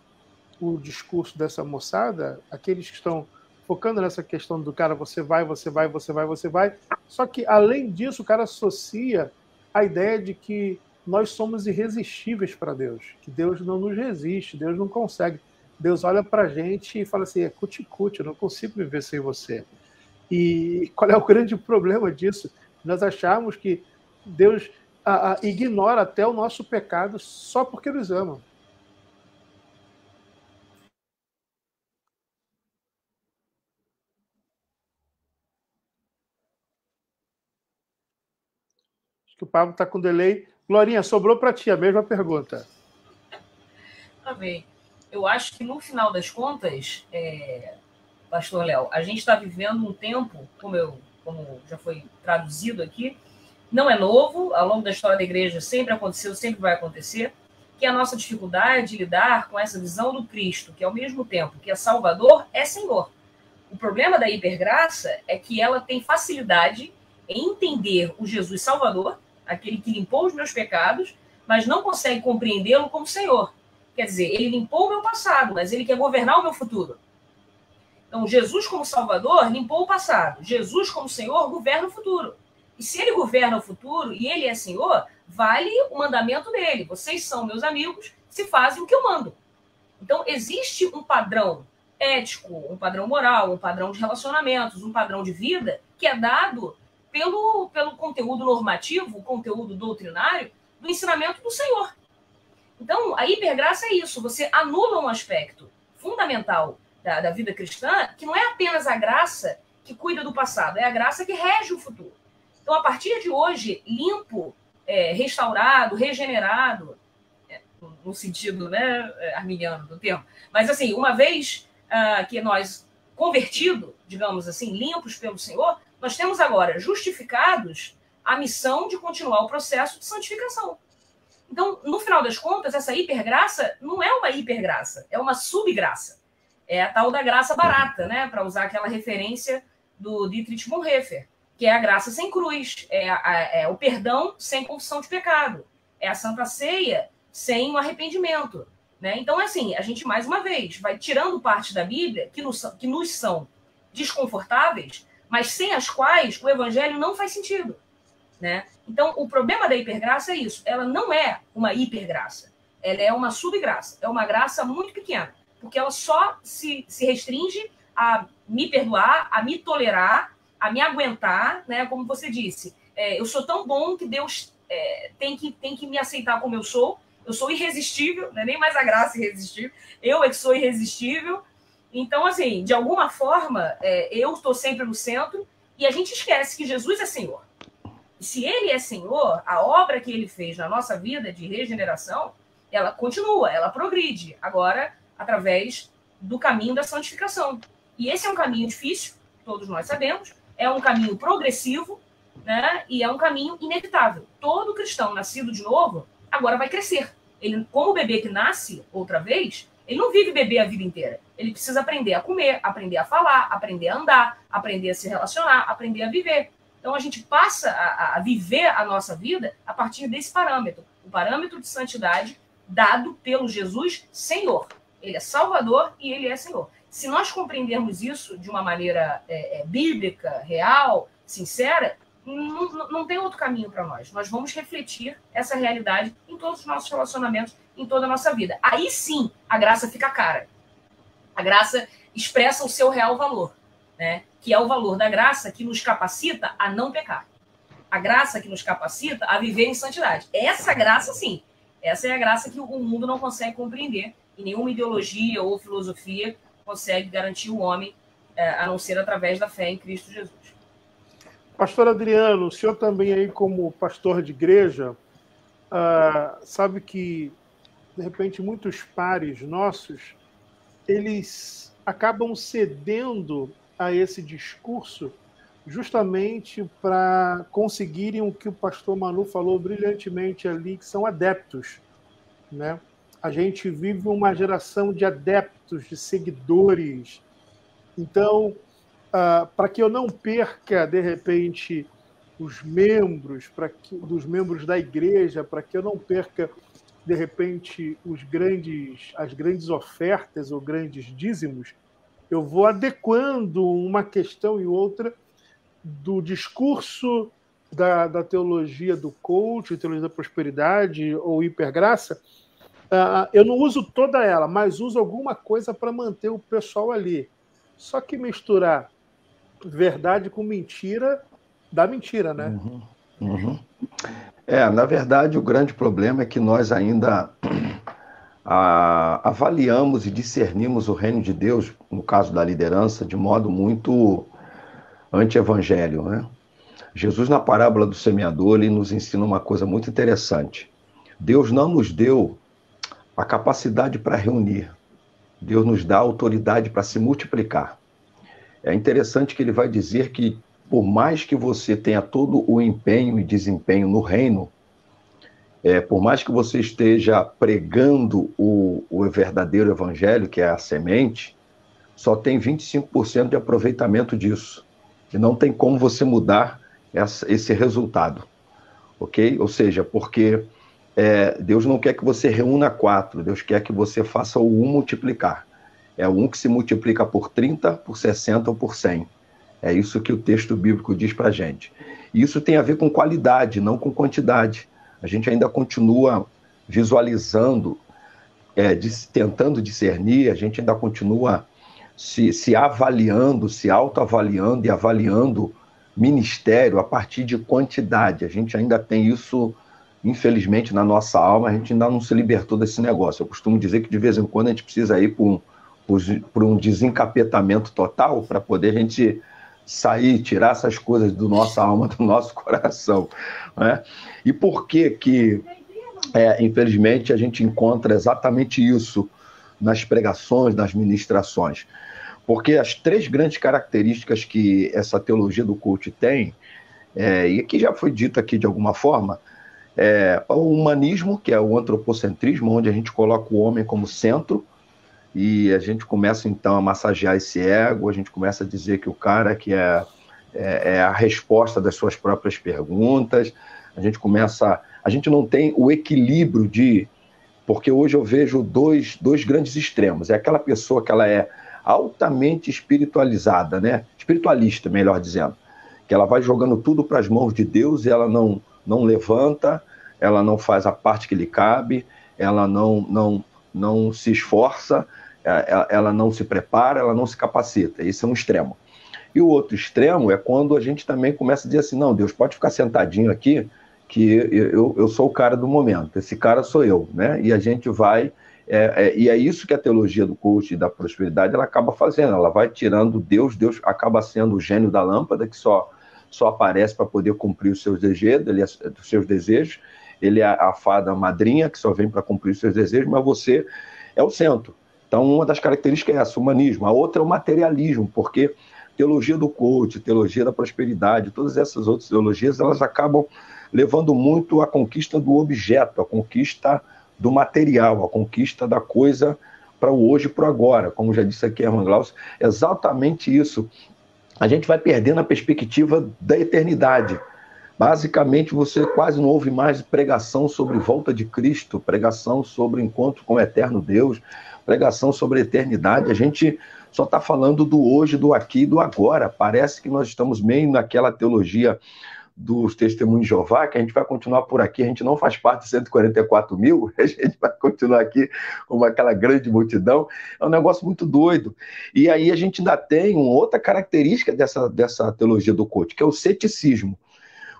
o discurso dessa moçada, aqueles que estão focando nessa questão do cara, você vai, só que, além disso, o cara associa a ideia de que nós somos irresistíveis para Deus, que Deus não nos resiste, Deus não consegue. Deus olha para a gente e fala assim, é cuti-cuti, eu não consigo viver sem você. E qual é o grande problema disso? Nós achamos que Deus ignora até o nosso pecado só porque nos ama. Acho que o Pablo está com delay. Glorinha, sobrou para ti a mesma pergunta. Amém. Eu acho que, no final das contas, pastor Léo, a gente está vivendo um tempo, como já foi traduzido aqui, não é novo, ao longo da história da igreja sempre aconteceu, sempre vai acontecer, que é a nossa dificuldade de lidar com essa visão do Cristo, que ao mesmo tempo que é Salvador, é Senhor. O problema da hipergraça é que ela tem facilidade em entender o Jesus Salvador, aquele que limpou os meus pecados, mas não consegue compreendê-lo como Senhor. Quer dizer, ele limpou o meu passado, mas ele quer governar o meu futuro. Então, Jesus como Salvador limpou o passado. Jesus como Senhor governa o futuro. E se ele governa o futuro e ele é Senhor, vale o mandamento dele. Vocês são meus amigos, se fazem o que eu mando. Então, existe um padrão ético, um padrão moral, um padrão de relacionamentos, um padrão de vida que é dado pelo conteúdo normativo, o conteúdo doutrinário do ensinamento do Senhor. Então, a hipergraça é isso. Você anula um aspecto fundamental da vida cristã, que não é apenas a graça que cuida do passado, é a graça que rege o futuro. Então, a partir de hoje, limpo restaurado, regenerado, no sentido, né, arminiano do termo. Mas, assim, uma vez que nós, convertidos, digamos assim, limpos pelo Senhor, nós temos agora justificados a missão de continuar o processo de santificação. Então, no final das contas, essa hipergraça não é uma hipergraça, é uma subgraça. É a tal da graça barata, né, para usar aquela referência do Dietrich Bonhoeffer, que é a graça sem cruz, é o perdão sem confissão de pecado, é a Santa Ceia sem o arrependimento. Né? Então, assim, a gente, mais uma vez, vai tirando parte da Bíblia que nos são desconfortáveis, mas sem as quais o evangelho não faz sentido. Né? Então, o problema da hipergraça é isso. Ela não é uma hipergraça. Ela é uma subgraça. É uma graça muito pequena, porque ela só se restringe a me perdoar, a me tolerar, a me aguentar, né? Como você disse. Eu sou tão bom que Deus tem que me aceitar como eu sou irresistível, não é nem mais a graça irresistível, eu é que sou irresistível. Então, assim, de alguma forma, eu estou sempre no centro e a gente esquece que Jesus é Senhor. E se Ele é Senhor, a obra que Ele fez na nossa vida de regeneração, ela continua, ela progride, agora através do caminho da santificação. E esse é um caminho difícil, todos nós sabemos, é um caminho progressivo, né? E é um caminho inevitável. Todo cristão nascido de novo agora vai crescer. Ele, como o bebê que nasce outra vez, ele não vive bebê a vida inteira. Ele precisa aprender a comer, aprender a falar, aprender a andar, aprender a se relacionar, aprender a viver. Então, a gente passa a viver a nossa vida a partir desse parâmetro. O parâmetro de santidade dado pelo Jesus Senhor. Ele é Salvador e Ele é Senhor. Se nós compreendermos isso de uma maneira bíblica, real, sincera, não tem outro caminho para nós. Nós vamos refletir essa realidade em todos os nossos relacionamentos, em toda a nossa vida. Aí sim, a graça fica cara. A graça expressa o seu real valor, né? Que é o valor da graça que nos capacita a não pecar. A graça que nos capacita a viver em santidade. Essa graça, sim. Essa é a graça que o mundo não consegue compreender. E nenhuma ideologia ou filosofia consegue garantir o homem, a não ser através da fé em Cristo Jesus. Pastor Adriano, o senhor também aí como pastor de igreja, sabe que, de repente, muitos pares nossos, eles acabam cedendo a esse discurso justamente para conseguirem o que o pastor Manu falou brilhantemente ali, que são adeptos, né? A gente vive uma geração de adeptos, de seguidores. Então, para que eu não perca, de repente, os membros, dos membros da igreja, para que eu não perca, de repente, as grandes ofertas ou grandes dízimos, eu vou adequando uma questão e outra do discurso da teologia do coach, teologia da prosperidade ou hipergraça. Eu não uso toda ela, mas uso alguma coisa para manter o pessoal ali. Só que misturar verdade com mentira dá mentira, né? Na verdade, o grande problema é que nós ainda avaliamos e discernimos o reino de Deus, no caso da liderança, de modo muito anti-evangelho, né? Jesus, na parábola do semeador, ele nos ensina uma coisa muito interessante. Deus não nos deu a capacidade para reunir. Deus nos dá a autoridade para se multiplicar. É interessante que ele vai dizer que, por mais que você tenha todo o empenho e desempenho no reino, por mais que você esteja pregando o verdadeiro evangelho, que é a semente, só tem 25% de aproveitamento disso. E não tem como você mudar esse resultado. Ok? Ou seja, porque Deus não quer que você reúna 4, Deus quer que você faça o 1 multiplicar. É o 1 que se multiplica por 30, por 60 ou por 100. É isso que o texto bíblico diz para a gente. E isso tem a ver com qualidade, não com quantidade. A gente ainda continua visualizando, tentando discernir, a gente ainda continua se avaliando, se autoavaliando e avaliando ministério a partir de quantidade. A gente ainda tem isso, infelizmente, na nossa alma, a gente ainda não se libertou desse negócio. Eu costumo dizer que de vez em quando a gente precisa ir por um desencapetamento total para poder a gente sair, tirar essas coisas do nossa alma, do nosso coração, né? E por que infelizmente, a gente encontra exatamente isso nas pregações, nas ministrações? Porque as 3 grandes características que essa teologia do coach tem, e que já foi dito aqui de alguma forma, o humanismo, que é o antropocentrismo, onde a gente coloca o homem como centro, e a gente começa, então, a massagear esse ego, a gente começa a dizer que o cara que é a resposta das suas próprias perguntas, a gente não tem o equilíbrio porque hoje eu vejo dois grandes extremos. É aquela pessoa que ela é altamente espiritualizada, né? Espiritualista, melhor dizendo, que ela vai jogando tudo para as mãos de Deus e ela não levanta, ela não faz a parte que lhe cabe, ela não se esforça, ela não se prepara, ela não se capacita. Esse é um extremo. E o outro extremo é quando a gente também começa a dizer assim, não, Deus, pode ficar sentadinho aqui, que eu sou o cara do momento, esse cara sou eu, né? E a gente vai... e é isso que a teologia do coach e da prosperidade ela acaba fazendo, ela vai tirando Deus acaba sendo o gênio da lâmpada, que só aparece para poder cumprir os seus desejos, ele é a fada madrinha, que só vem para cumprir os seus desejos, mas você é o centro. Então, uma das características é essa, o humanismo. A outra é o materialismo, porque teologia do coach, teologia da prosperidade, todas essas outras teologias, elas acabam levando muito à conquista do objeto, à conquista do material, à conquista da coisa para o hoje e para o agora. Como já disse aqui a Hermann Glauss, exatamente isso. A gente vai perdendo a perspectiva da eternidade. Basicamente, você quase não ouve mais pregação sobre volta de Cristo, pregação sobre encontro com o eterno Deus, pregação sobre a eternidade. A gente só está falando do hoje, do aqui e do agora. Parece que nós estamos meio naquela teologia dos testemunhos de Jeová, que a gente vai continuar por aqui, a gente não faz parte de 144 mil, a gente vai continuar aqui como aquela grande multidão. É um negócio muito doido. E aí a gente ainda tem uma outra característica dessa teologia do coach, que é o ceticismo.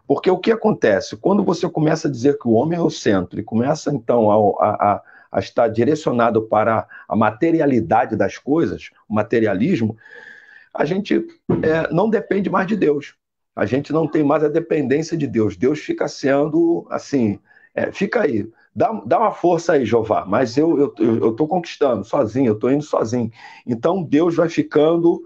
Porque o que acontece? Quando você começa a dizer que o homem é o centro e começa, então, a estar direcionado para a materialidade das coisas, o materialismo, a gente não depende mais de Deus. A gente não tem mais a dependência de Deus. Deus fica sendo, assim, fica aí. Dá uma força aí, Jeová, mas eu estou conquistando sozinho, eu estou indo sozinho. Então, Deus vai ficando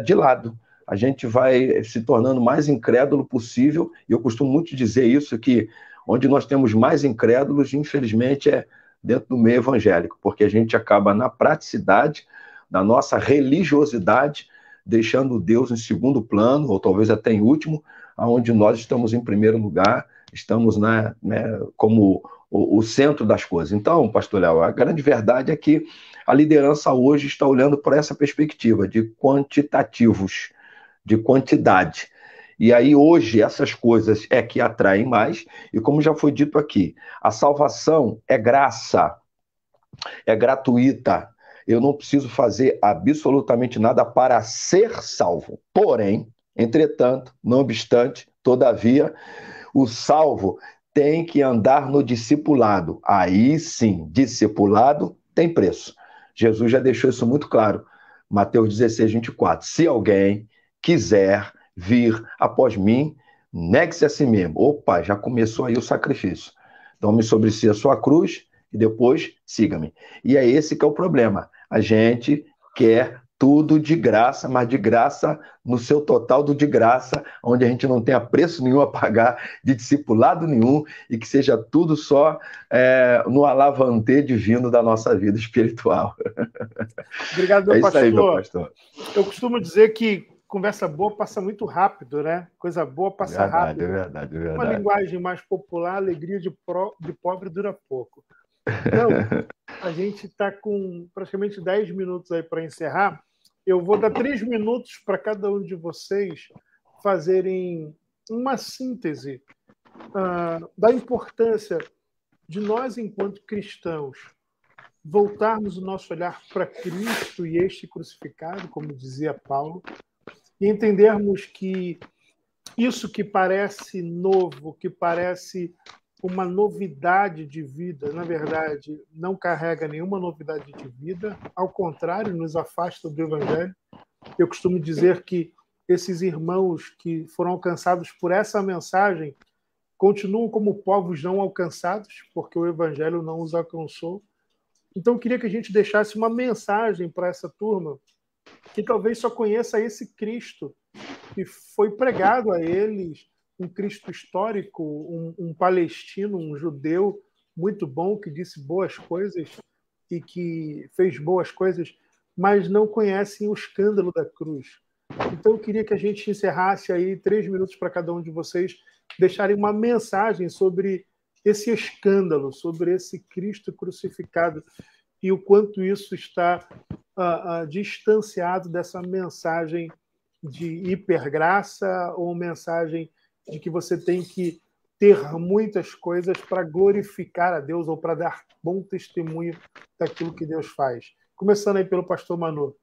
de lado. A gente vai se tornando mais incrédulo possível, e eu costumo muito dizer isso, que onde nós temos mais incrédulos, infelizmente, é dentro do meio evangélico, porque a gente acaba na praticidade, na nossa religiosidade, deixando Deus em segundo plano, ou talvez até em último, onde nós estamos em primeiro lugar, estamos como o centro das coisas. Então, pastor Léo, a grande verdade é que a liderança hoje está olhando por essa perspectiva de quantitativos, de quantidade. E aí hoje essas coisas é que atraem mais, e como já foi dito aqui, a salvação é graça, é gratuita. Eu não preciso fazer absolutamente nada para ser salvo. Porém, entretanto, não obstante, todavia, o salvo tem que andar no discipulado. Aí sim, discipulado tem preço. Jesus já deixou isso muito claro. Mateus 16, 24. Se alguém quiser vir após mim, negue-se a si mesmo. Opa, já começou aí o sacrifício. Tome sobre si a sua cruz e depois siga-me. E é esse que é o problema. A gente quer tudo de graça, mas de graça no seu total do de graça, onde a gente não tenha preço nenhum a pagar, de discipulado nenhum, e que seja tudo só no alavante divino da nossa vida espiritual. Obrigado, meu pastor. Isso aí, meu pastor. Eu costumo dizer que conversa boa passa muito rápido, né? Coisa boa passa rápido. É verdade. Uma linguagem mais popular, alegria de pobre dura pouco. Então, a gente está com praticamente 10 minutos aí para encerrar. Eu vou dar 3 minutos para cada um de vocês fazerem uma síntese da importância de nós, enquanto cristãos, voltarmos o nosso olhar para Cristo e este crucificado, como dizia Paulo, e entendermos que isso que parece novo, que parece uma novidade de vida, na verdade, não carrega nenhuma novidade de vida, ao contrário, nos afasta do Evangelho. Eu costumo dizer que esses irmãos que foram alcançados por essa mensagem continuam como povos não alcançados, porque o evangelho não os alcançou. Então, eu queria que a gente deixasse uma mensagem para essa turma que talvez só conheça esse Cristo que foi pregado a eles, um Cristo histórico, um palestino, um judeu muito bom, que disse boas coisas e que fez boas coisas, mas não conhecem o escândalo da cruz. Então, eu queria que a gente encerrasse aí 3 minutos para cada um de vocês deixarem uma mensagem sobre esse escândalo, sobre esse Cristo crucificado e o quanto isso está distanciado dessa mensagem de hipergraça ou mensagem de que você tem que ter muitas coisas para glorificar a Deus ou para dar bom testemunho daquilo que Deus faz. Começando aí pelo pastor Manu.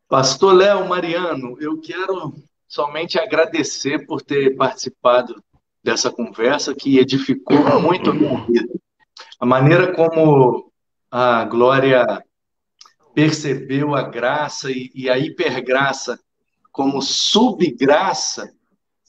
Pastor Léo Mariano, eu quero somente agradecer por ter participado dessa conversa que edificou muito a minha vida. A maneira como a Glória percebeu a graça e a hipergraça como subgraça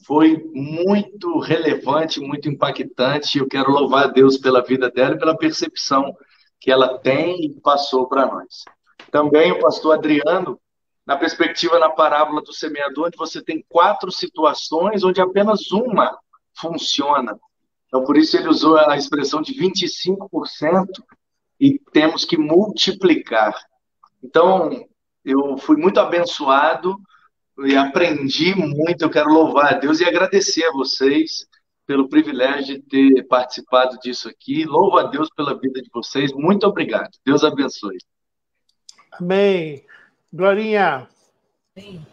foi muito relevante, muito impactante. Eu quero louvar a Deus pela vida dela e pela percepção que ela tem e passou para nós. Também o pastor Adriano, na perspectiva na parábola do semeador, onde você tem 4 situações onde apenas uma funciona. Então, por isso ele usou a expressão de 25% e temos que multiplicar. Então, eu fui muito abençoado e aprendi muito. Eu quero louvar a Deus e agradecer a vocês pelo privilégio de ter participado disso aqui. Louvo a Deus pela vida de vocês. Muito obrigado. Deus abençoe. Amém. Glorinha. Sim.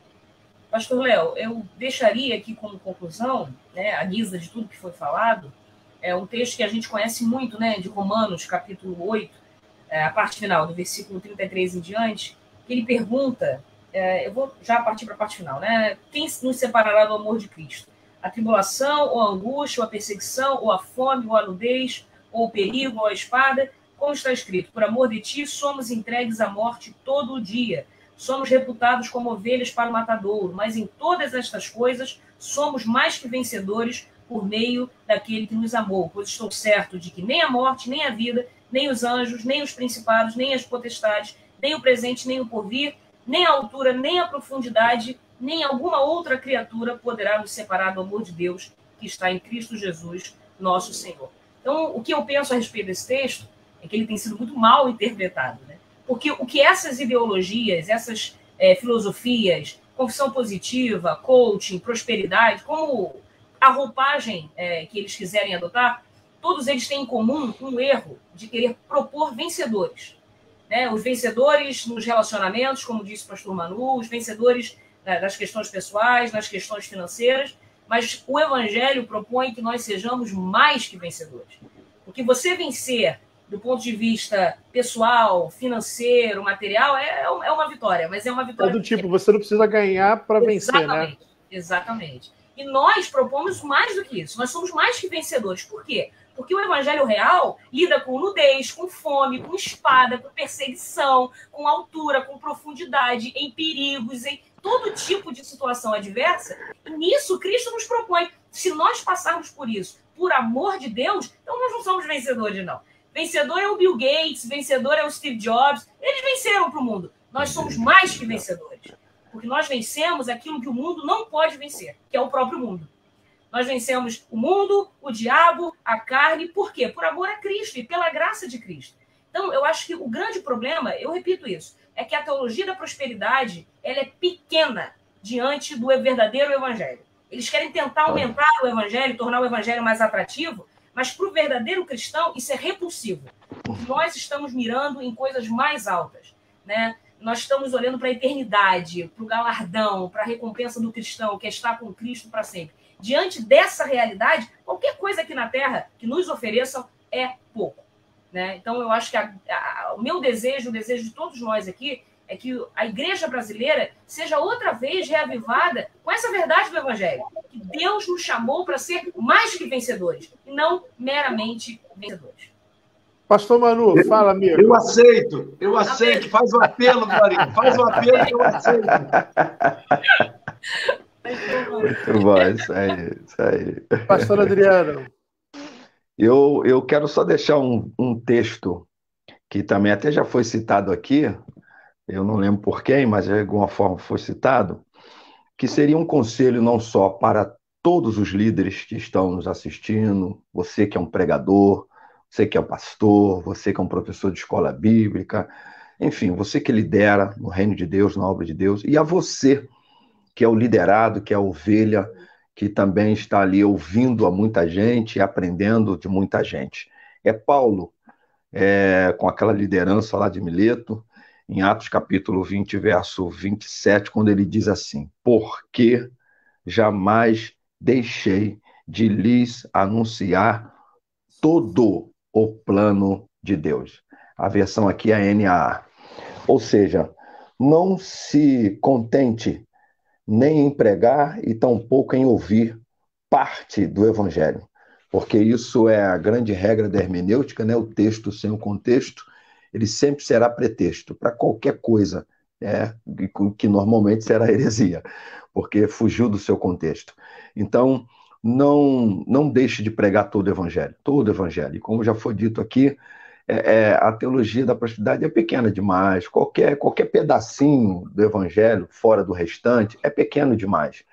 Pastor Léo, eu deixaria aqui como conclusão, né, à guisa de tudo que foi falado, um texto que a gente conhece muito, né, de Romanos, capítulo 8, a parte final, do versículo 33 em diante, que ele pergunta, eu vou já partir para a parte final, né, quem nos separará do amor de Cristo? A tribulação, ou a angústia, ou a perseguição, ou a fome, ou a nudez, ou o perigo, ou a espada? Como está escrito, por amor de ti somos entregues à morte todo o dia. Somos reputados como ovelhas para o matadouro, mas em todas estas coisas somos mais que vencedores por meio daquele que nos amou. Pois estou certo de que nem a morte, nem a vida, nem os anjos, nem os principados, nem as potestades, nem o presente, nem o porvir, nem a altura, nem a profundidade, nem alguma outra criatura poderá nos separar do amor de Deus que está em Cristo Jesus, nosso Senhor. Então, o que eu penso a respeito desse texto é que ele tem sido muito mal interpretado, né? Porque o que essas ideologias, essas filosofias, confissão positiva, coaching, prosperidade, como a roupagem que eles quiserem adotar, todos eles têm em comum um erro de querer propor vencedores. Né? Os vencedores nos relacionamentos, como disse o pastor Manu, os vencedores das questões pessoais, nas questões financeiras, mas o Evangelho propõe que nós sejamos mais que vencedores. Porque você vencer do ponto de vista pessoal, financeiro, material, é uma vitória, mas é uma vitória... É do tipo, você não precisa ganhar para vencer, né? Exatamente. E nós propomos mais do que isso. Nós somos mais que vencedores. Por quê? Porque o Evangelho real lida com nudez, com fome, com espada, com perseguição, com altura, com profundidade, em perigos, em todo tipo de situação adversa. E nisso, Cristo nos propõe. Se nós passarmos por isso, por amor de Deus, então nós não somos vencedores, não. Vencedor é o Bill Gates, vencedor é o Steve Jobs. Eles venceram para o mundo. Nós somos mais que vencedores. Porque nós vencemos aquilo que o mundo não pode vencer, que é o próprio mundo. Nós vencemos o mundo, o diabo, a carne. Por quê? Por amor a Cristo e pela graça de Cristo. Então, eu acho que o grande problema, eu repito isso, é que a teologia da prosperidade ela é pequena diante do verdadeiro evangelho. Eles querem tentar aumentar o evangelho, tornar o evangelho mais atrativo, mas para o verdadeiro cristão isso é repulsivo. Nós estamos mirando em coisas mais altas, né? Nós estamos olhando para a eternidade, para o galardão, para a recompensa do cristão, que é estar com Cristo para sempre. Diante dessa realidade, qualquer coisa aqui na Terra que nos ofereçam é pouco, né? Então, eu acho que o meu desejo, o desejo de todos nós aqui, é que a igreja brasileira seja outra vez reavivada com essa verdade do Evangelho, que Deus nos chamou para ser mais que vencedores, e não meramente vencedores. Pastor Manu, fala, amigo. Eu aceito. Faz o apelo, Glorinha. Faz o apelo que eu aceito. Muito bom, isso aí. Pastor Adriano. Eu quero só deixar um texto que também até já foi citado aqui, eu não lembro por quem, mas de alguma forma foi citado, que seria um conselho não só para todos os líderes que estão nos assistindo, você que é um pregador, você que é um pastor, você que é um professor de escola bíblica, enfim, você que lidera no reino de Deus, na obra de Deus, e a você que é o liderado, que é a ovelha, que também está ali ouvindo a muita gente e aprendendo de muita gente. É Paulo, com aquela liderança lá de Mileto, em Atos capítulo 20, verso 27, quando ele diz assim: porque jamais deixei de lhes anunciar todo o plano de Deus. A versão aqui é NAA. Ou seja, não se contente nem em pregar e tampouco em ouvir parte do evangelho, porque isso é a grande regra da hermenêutica, né? O texto sem o contexto, ele sempre será pretexto para qualquer coisa, que normalmente será heresia, porque fugiu do seu contexto. Então, não deixe de pregar todo o evangelho. E como já foi dito aqui, a teologia da prosperidade é pequena demais. Qualquer pedacinho do evangelho, fora do restante, é pequeno demais.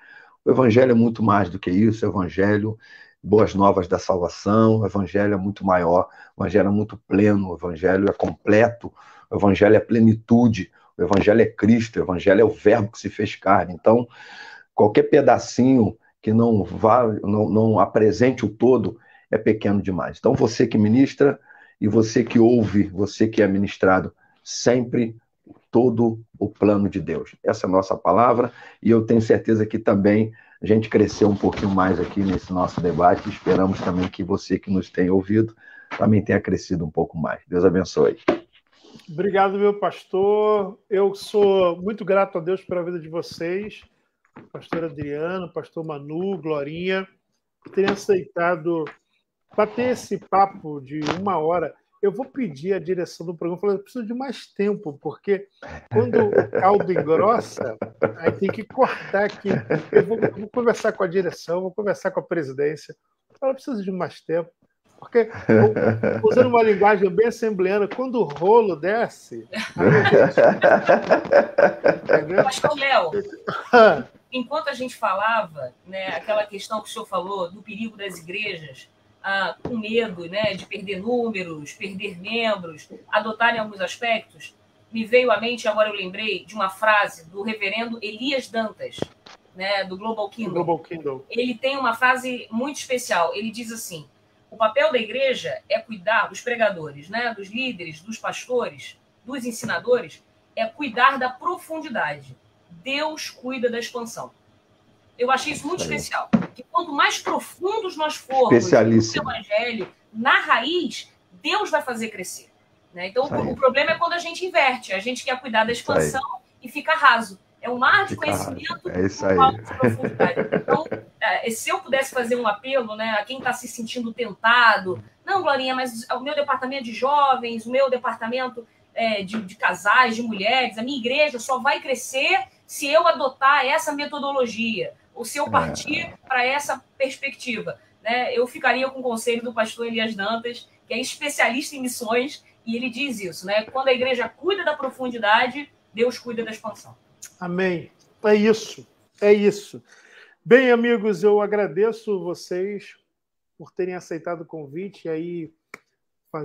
O evangelho é muito mais do que isso. O evangelho, boas novas da salvação, o evangelho é muito maior, o evangelho é muito pleno, o evangelho é completo, o evangelho é plenitude, o evangelho é Cristo, o evangelho é o verbo que se fez carne. Então, qualquer pedacinho que não apresente o todo é pequeno demais. Então, você que ministra e você que ouve, você que é ministrado, sempre todo o plano de Deus. Essa é a nossa palavra, e eu tenho certeza que também a gente cresceu um pouquinho mais aqui nesse nosso debate. Esperamos também que você que nos tem ouvido também tenha crescido um pouco mais. Deus abençoe. Obrigado, meu pastor. Eu sou muito grato a Deus pela vida de vocês, pastor Adriano, pastor Manu, Glorinha, que terem aceitado bater esse papo de 1 hora. Eu vou pedir a direção do programa, falando, eu preciso de mais tempo, porque quando o caldo engrossa, aí tem que cortar aqui. Eu vou conversar com a direção, vou conversar com a presidência. Eu preciso de mais tempo, porque, usando uma linguagem bem assembleana, quando o rolo desce... Pastor Léo, enquanto a gente falava, né, aquela questão que o senhor falou do perigo das igrejas, com medo, né, de perder números, perder membros, adotarem alguns aspectos, me veio à mente, agora eu lembrei, de uma frase do reverendo Elias Dantas, né, do Global Kingdom. Ele tem uma frase muito especial. Ele diz assim: o papel da igreja é cuidar dos pregadores, né, dos líderes, dos pastores, dos ensinadores, é cuidar da profundidade. Deus cuida da expansão. Eu achei isso muito especial. Que quanto mais profundos nós formos no evangelho, na raiz, Deus vai fazer crescer. Né? Então, o problema é quando a gente inverte. A gente quer cuidar da expansão e fica raso. É um mar de conhecimento com falta de profundidade. Então, se eu pudesse fazer um apelo, né, a quem está se sentindo tentado, não, Glorinha, mas o meu departamento de jovens, o meu departamento de casais, de mulheres, a minha igreja só vai crescer se eu adotar essa metodologia, ou se eu partir para essa perspectiva. Né? Eu ficaria com o conselho do pastor Elias Dantas, que é especialista em missões, e ele diz isso, né? Quando a igreja cuida da profundidade, Deus cuida da expansão. Amém. É isso. É isso. Bem, amigos, eu agradeço vocês por terem aceitado o convite, e aí,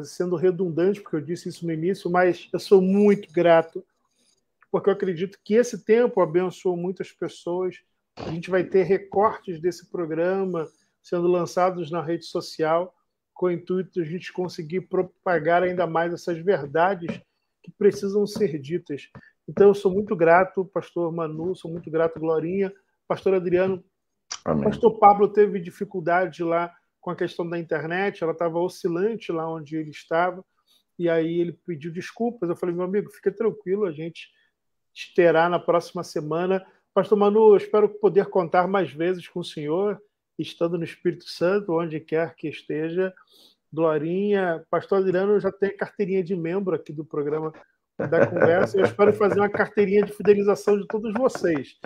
sendo redundante, porque eu disse isso no início, mas eu sou muito grato, porque eu acredito que esse tempo abençoou muitas pessoas. A gente vai ter recortes desse programa sendo lançados na rede social, com o intuito de a gente conseguir propagar ainda mais essas verdades que precisam ser ditas. Então, eu sou muito grato, pastor Manu, sou muito grato, Glorinha, pastor Adriano. Amém. Pastor Pablo teve dificuldade lá com a questão da internet, ela estava oscilante lá onde ele estava, e aí ele pediu desculpas. Eu falei, meu amigo, fica tranquilo, a gente te terá na próxima semana. Pastor Manu, eu espero poder contar mais vezes com o senhor, estando no Espírito Santo, onde quer que esteja. Glorinha, pastor Adriano já tem carteirinha de membro aqui do programa da conversa. Eu espero fazer uma carteirinha de fidelização de todos vocês,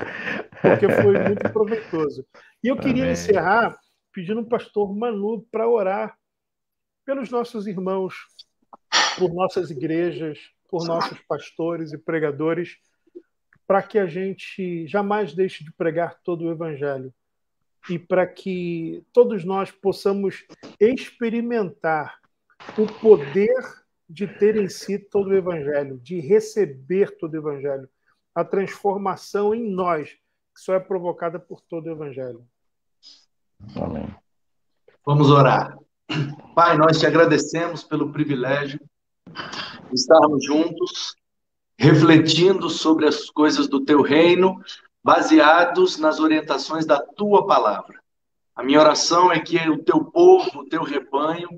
porque foi muito proveitoso. E eu queria encerrar pedindo ao pastor Manu para orar pelos nossos irmãos, por nossas igrejas, por nossos pastores e pregadores, para que a gente jamais deixe de pregar todo o Evangelho e para que todos nós possamos experimentar o poder de ter em si todo o Evangelho, de receber todo o Evangelho, a transformação em nós, que só é provocada por todo o Evangelho. Amém. Vamos orar. Pai, nós te agradecemos pelo privilégio de estarmos juntos, refletindo sobre as coisas do teu reino, baseados nas orientações da tua palavra. A minha oração é que o teu povo, o teu rebanho,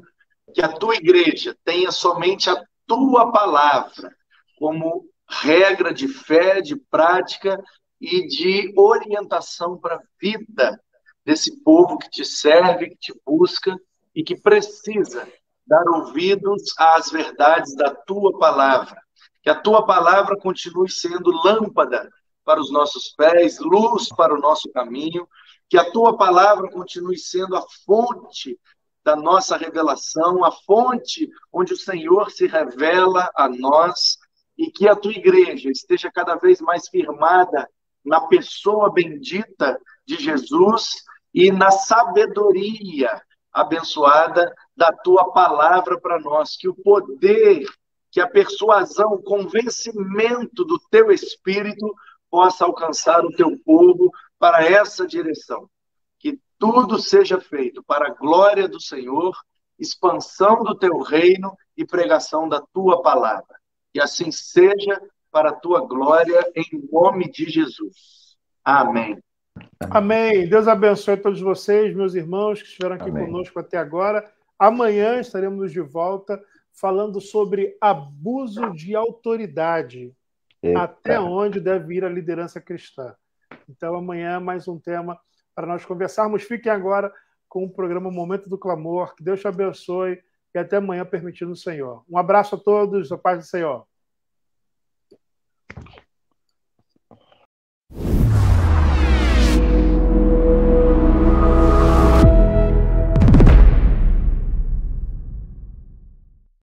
que a tua igreja tenha somente a tua palavra como regra de fé, de prática e de orientação para a vida desse povo que te serve, que te busca e que precisa dar ouvidos às verdades da tua palavra. Que a tua palavra continue sendo lâmpada para os nossos pés, luz para o nosso caminho, que a tua palavra continue sendo a fonte da nossa revelação, a fonte onde o Senhor se revela a nós, e que a tua igreja esteja cada vez mais firmada na pessoa bendita de Jesus e na sabedoria abençoada da tua palavra para nós, que o poder, que a persuasão, o convencimento do teu Espírito possa alcançar o teu povo para essa direção. Que tudo seja feito para a glória do Senhor, expansão do teu reino e pregação da tua palavra. E assim seja para a tua glória, em nome de Jesus. Amém. Amém. Deus abençoe todos vocês, meus irmãos que estiveram aqui conosco até agora. Amanhã estaremos de volta falando sobre abuso de autoridade. Eita. Até onde deve ir a liderança cristã. Então, amanhã, mais um tema para nós conversarmos. Fiquem agora com o programa Momento do Clamor. Que Deus te abençoe e até amanhã, permitindo o Senhor. Um abraço a todos, a paz do Senhor.